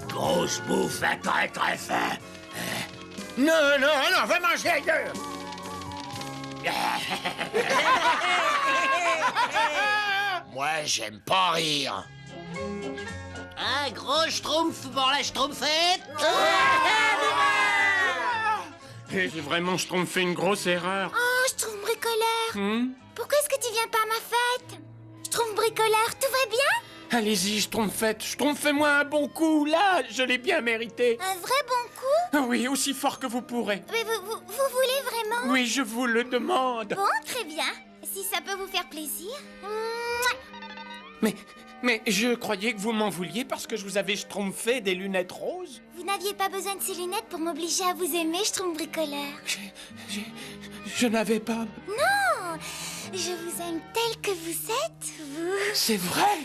Grosse bouffe a très très faim.
Non, va manger ailleurs. Moi, j'aime pas rire.
Un gros schtroumpf pour la Schtroumpfette.
J'ai vraiment schtroumpfé une grosse erreur.
Oh, je trouve bricoleur. Pourquoi est-ce que tu viens pas à ma fête? Je trouve bricoleur, tout va bien?
Allez-y, Schtroumpfette, schtroumpfez-moi un bon coup, là, je l'ai bien mérité.
Un vrai bon coup?
Ah oui, aussi fort que vous pourrez.
Mais vous voulez vraiment?
Oui, je vous le demande.
Bon, très bien. Si ça peut vous faire plaisir. Mouah.
Mais je croyais que vous m'en vouliez parce que je vous avais schtroumpfé des lunettes roses.
Vous n'aviez pas besoin de ces lunettes pour m'obliger à vous aimer, je trouve bricoleur.
Je n'avais pas...
Non, je vous aime tel que vous êtes, vous.
C'est vrai?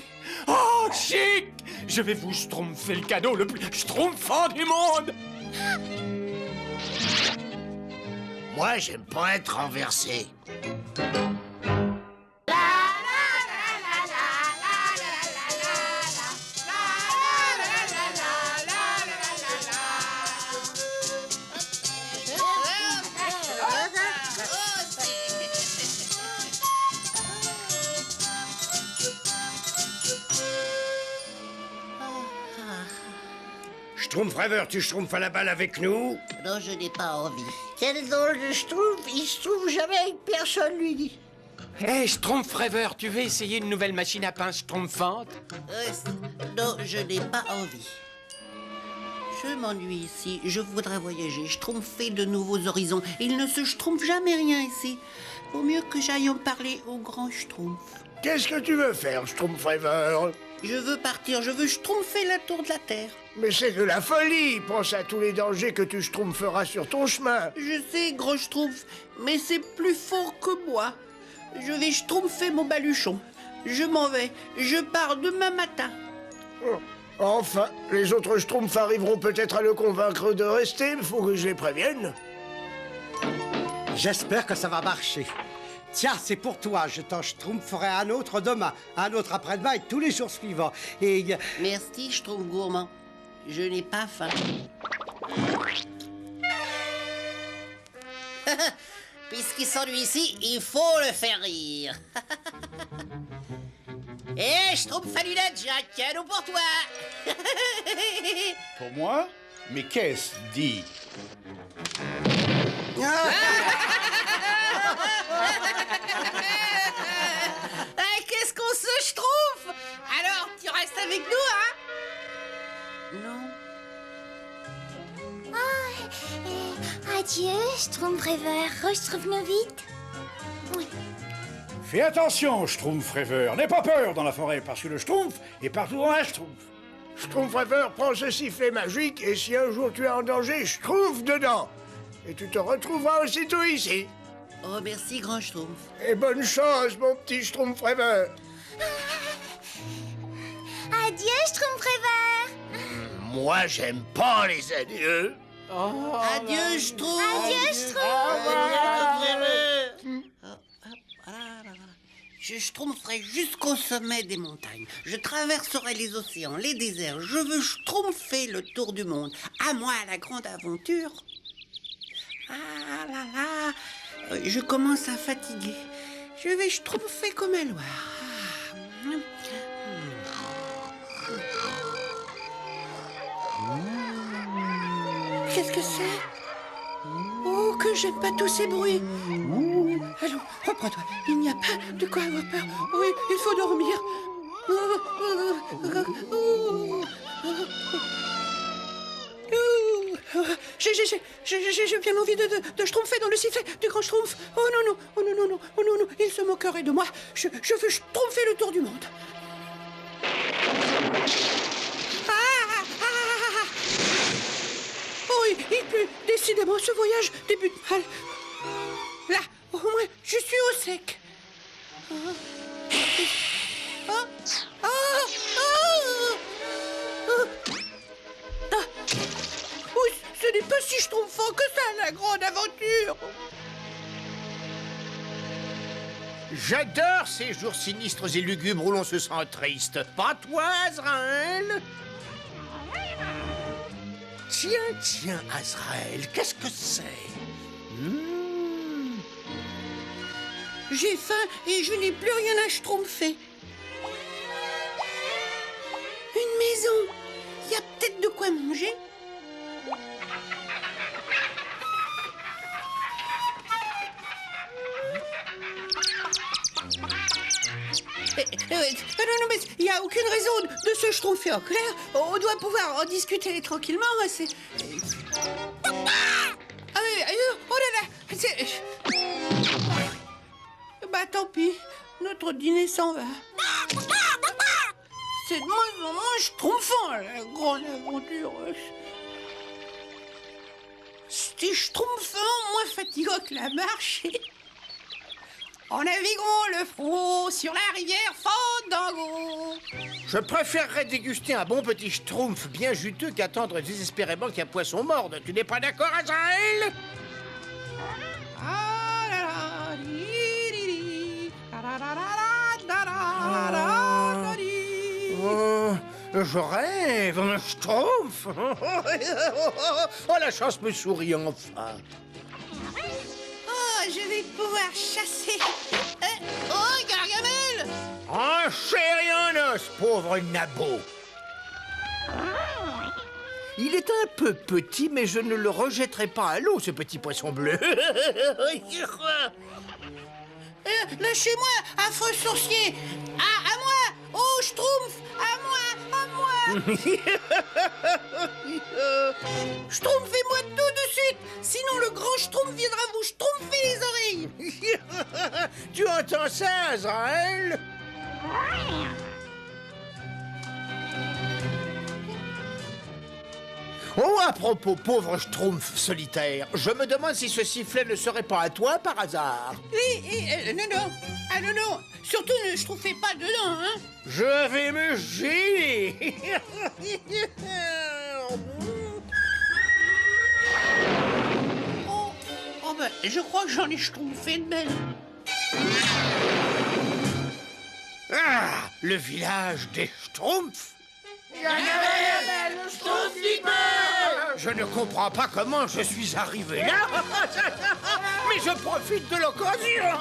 Oh, chic! Je vais vous schtroumpfer le cadeau le plus schtroumpfant du monde!
Moi, j'aime pas être renversé.
Schtroumpfraveur, tu schtroumpfes à la balle avec nous?
Non, je n'ai pas envie. Quel drôle de schtroumpf, il se trouve jamais avec personne, lui dit.
Hé, Schtroumpf-rêveur, tu veux essayer une nouvelle machine à pain schtroumpfante?
Non, je n'ai pas envie. Je m'ennuie ici, je voudrais voyager, schtroumpfer de nouveaux horizons. Il ne se schtroumpfe jamais rien ici. Vaut mieux que j'aille en parler au grand schtroumpf.
Qu'est-ce que tu veux faire, Schtroumpf-rêveur?
Je veux partir, je veux schtroumpfer la tour de la Terre.
Mais c'est de la folie. Pense à tous les dangers que tu schtroumpferas sur ton chemin.
Je sais, gros schtroumpf, mais c'est plus fort que moi. Je vais schtroumpfer mon baluchon. Je m'en vais, je pars demain matin.
Oh. Enfin, les autres schtroumpfs arriveront peut-être à le convaincre de rester. Il faut que je les prévienne.
J'espère que ça va marcher. Tiens, c'est pour toi. Je t'en schtroumpferai un autre demain, un autre après-demain et tous les jours suivants. Et...
Merci, schtroumpf gourmand. Je n'ai pas faim. Puisqu'il s'ennuie ici, il faut le faire rire. Hé, Schtroumpf à lunettes, j'ai un cadeau pour toi.
Pour moi? Mais qu'est-ce dit?
Qu'est-ce qu'on se schtroumpf? Alors, tu restes avec nous, hein? Non.
Adieu, Schtroumpf-rêveur. Retrouve-nous vite.
Fais attention, Schtroumpf-rêveur. N'aie pas peur dans la forêt, parce que le Schtroumpf est partout un Schtroumpf.
Schtroumpf-rêveur, prends ce sifflet magique et si un jour tu es en danger, Schtroumpf dedans. Et tu te retrouveras aussitôt ici.
Oh, merci, grand schtroumpf.
Et bonne chance, mon petit Schtroumpf-rêveur.
Adieu, Schtroumpf-rêveur.
Moi, j'aime pas les adieux.
Adieu, schtroumpf.
Adieu, Schtroumpf.
Je schtroumpferai jusqu'au sommet des montagnes. Je traverserai les océans, les déserts. Je veux schtroumpfer le tour du monde. À moi, la grande aventure. Ah là là, je commence à fatiguer. Je vais schtroumpfer comme un loir. Qu'est-ce que c'est? Oh, que j'aime pas tous ces bruits. Allons, reprends-toi. Il n'y a pas de quoi avoir peur. Oui, il faut dormir. J'ai bien envie de schtroumpfer dans le sifflet du grand schtroumpf. Oh non, non, oh non, non, non, oh non, non, il se moquerait de moi. Je veux schtroumpfer le tour du monde. Oh, il pleut. Décidément, ce voyage débute mal. Là, au moins, je suis au sec. Oui, ce n'est pas si schtroumpfant que ça, la grande aventure.
J'adore ces jours sinistres et lugubres où l'on se sent triste. Pas toi, Azraël? Tiens, Azraël, qu'est-ce que c'est?
J'ai faim et je n'ai plus rien à schtroumpfer. Une maison. Il y a peut-être de quoi manger. Non, mais il n'y a aucune raison de se schtroumpfer en clair. On doit pouvoir en discuter tranquillement. C'est... Ah oui, oh là là. Bah tant pis, notre dîner s'en va. C'est de moins en moins schtroumpfant, la grande aventure. C'est schtroumpfant, moins fatigant que la marche. En naviguant le front sur la rivière Fandango.
Je préférerais déguster un bon petit schtroumpf bien juteux qu'attendre désespérément qu'un poisson morde. Tu n'es pas d'accord, Azraël? Je rêve, un schtroumpf. Oh, la chance me sourit enfin.
Oh, je vais pouvoir chasser. Oh, Gargamel!
Un chair et un os, pauvre Nabo. Il est un peu petit, mais je ne le rejetterai pas à l'eau, ce petit poisson bleu.
Lâchez-moi, affreux sorcier. À moi. Oh, Schtroumpf. À moi. Schtroumpfez-moi tout de suite. Sinon, le grand Schtroumpf viendra vous schtroumpfer les oreilles.
Tu entends ça, Azraël? Oh, à propos, pauvre Schtroumpf solitaire, je me demande si ce sifflet ne serait pas à toi par hasard.
Non. Ah non. Surtout ne schtroumpfez pas dedans, hein.
Je vais me gêner.
Oh ben, je crois que j'en ai schtroumpfé de belle.
Ah, le village des Schtroumpfs. Je ne comprends pas comment je suis arrivé là. Mais je profite de l'occasion.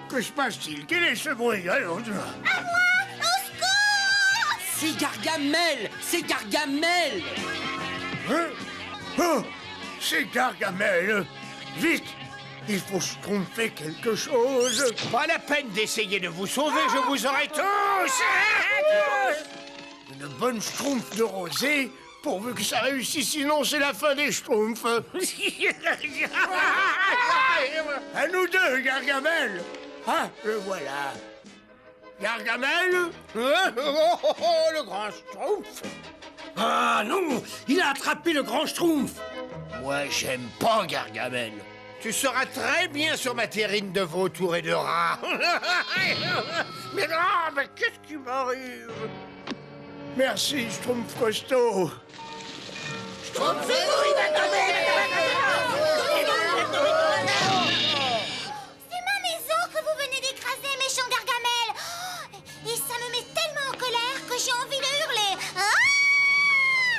Que se passe-t-il? Quel est ce bruit? Allons,
C'est Gargamel. C'est Gargamel.
hein? Oh, c'est Gargamel. Vite, il faut schtroumpfer quelque chose.
Pas la peine d'essayer de vous sauver, je vous aurai tous.
Une bonne schtroumpf de rosée, pourvu que ça réussisse, sinon c'est la fin des schtroumpfs. À nous deux, Gargamel. Ah, le voilà. Gargamel?
Le grand Schtroumpf.
Ah non, il a attrapé le grand Schtroumpf.
Moi, j'aime pas Gargamel.
Tu seras très bien sur ma terrine de vautours et de rats. Mais non, mais qu'est-ce qui m'arrive?
Merci, Schtroumpf costaud.
C'est ma maison que vous venez d'écraser, méchant Gargamel. Oh, et ça me met tellement en colère que j'ai envie de hurler. Ah!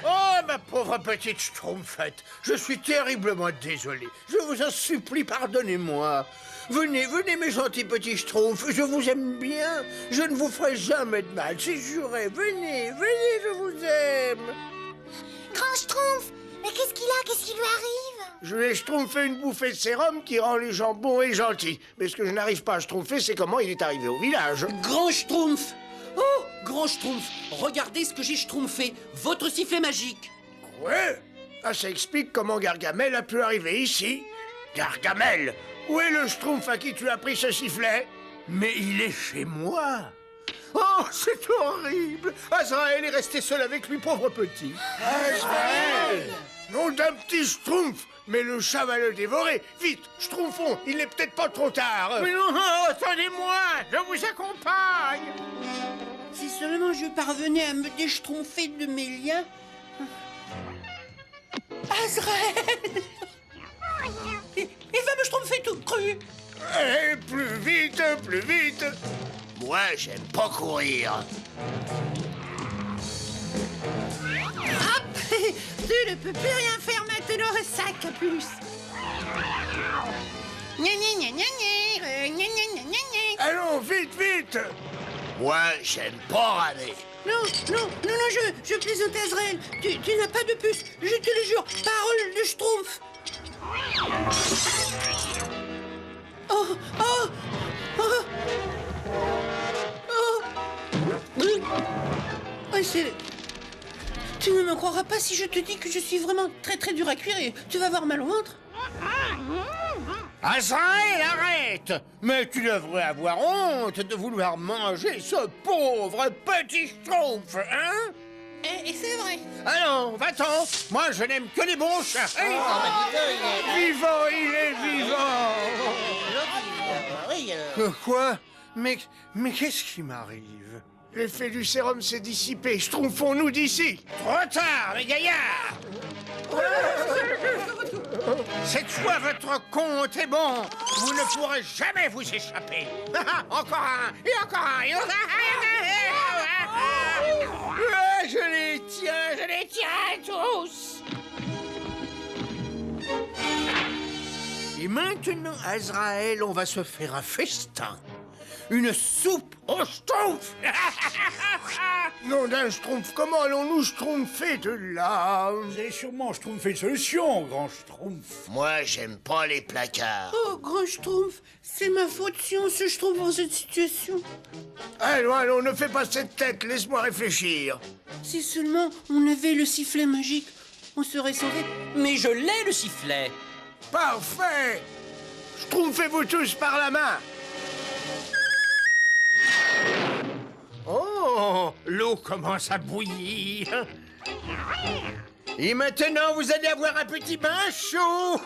Oh, ma pauvre petite Schtroumpfette, je suis terriblement désolé. Je vous en supplie, pardonnez-moi. Venez, mes gentils petits Schtroumpfs, je vous aime bien. Je ne vous ferai jamais de mal, c'est juré. Venez, je vous aime.
Grand Schtroumpf, mais qu'est-ce qu'il a? Qu'est-ce qui lui arrive?
Je vais schtroumpfer une bouffée de sérum qui rend les gens bons et gentils. Mais ce que je n'arrive pas à schtroumpfer, c'est comment il est arrivé au village.
Grand Schtroumpf. Oh, grand Schtroumpf. Regardez ce que j'ai schtroumpfé. Votre sifflet magique.
Ouais. Ah, ça explique comment Gargamel a pu arriver ici. Gargamel, où est le schtroumpf à qui tu as pris ce sifflet?
Mais il est chez moi. Oh, c'est horrible. Azraël est resté seul avec lui, pauvre petit.
Azraël! Nom d'un petit schtroumpf. Mais le chat va le dévorer. Vite, schtroumpfons, il n'est peut-être pas trop tard.
Mais non, attendez-moi, je vous accompagne.
Si seulement je parvenais à me déschtroumpfer de mes liens. Azraël! Il va me schtroumpfer tout cru.
Eh, plus vite, plus vite. Moi, j'aime pas courir.
Hop! Tu ne peux plus rien faire maintenant, sac à plus. Gna gna gna gna gna, gna gna gna gna gna.
Allons, vite, vite. Moi, j'aime pas ramer.
Non, je plaisante, Azraël. Tu n'as pas de puce, je te le jure. Parole de Schtroumpf. Oh. C'est... Tu ne me croiras pas si je te dis que je suis vraiment très très dur à cuire et tu vas avoir mal au ventre.
Azraël, arrête! Mais tu devrais avoir honte de vouloir manger ce pauvre petit Schtroumpf, hein?
Et c'est vrai.
Allons, va-t'en! Moi, je n'aime que les bons chats!
Vivant, il est vivant.
Quoi? Mais qu'est-ce qui m'arrive?
L'effet du sérum s'est dissipé. Schtroumpfons-nous d'ici.
Trop tard, les gaillards! Cette fois, votre compte est bon. Vous ne pourrez jamais vous échapper. Encore un, et encore un, et encore un. Je les tiens tous. Et maintenant, Azraël, on va se faire un festin. Une soupe au schtroumpf.
Nom d'un schtroumpf, comment allons-nous schtroumpfer de là?
Vous avez sûrement schtroumpfé une solution, grand schtroumpf.
Moi, j'aime pas les placards.
Oh, grand Schtroumpf, c'est ma faute si on se trouve dans cette situation.
Allons, allons, ne fais pas cette tête, laisse-moi réfléchir.
Si seulement on avait le sifflet magique, on serait sauvé.
Mais je l'ai, le sifflet.
Parfait. Schtroumpfez-vous tous par la main.
Oh, l'eau commence à bouillir. Et maintenant, vous allez avoir un petit bain chaud.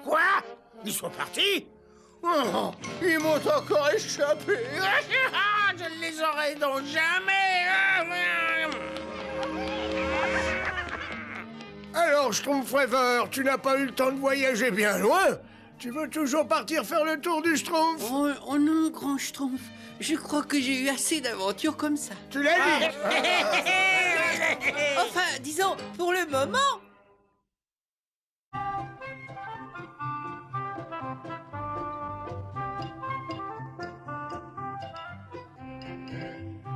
Quoi? Ils sont partis? Oh, ils m'ont encore échappé. Je ne les aurai donc jamais.
Alors, Schtroumpf rêveur, tu n'as pas eu le temps de voyager bien loin? Tu veux toujours partir faire le tour du Schtroumpf?
Oh, oh non, grand Schtroumpf, je crois que j'ai eu assez d'aventures comme ça.
Tu l'as dit.
Enfin, disons, pour le moment,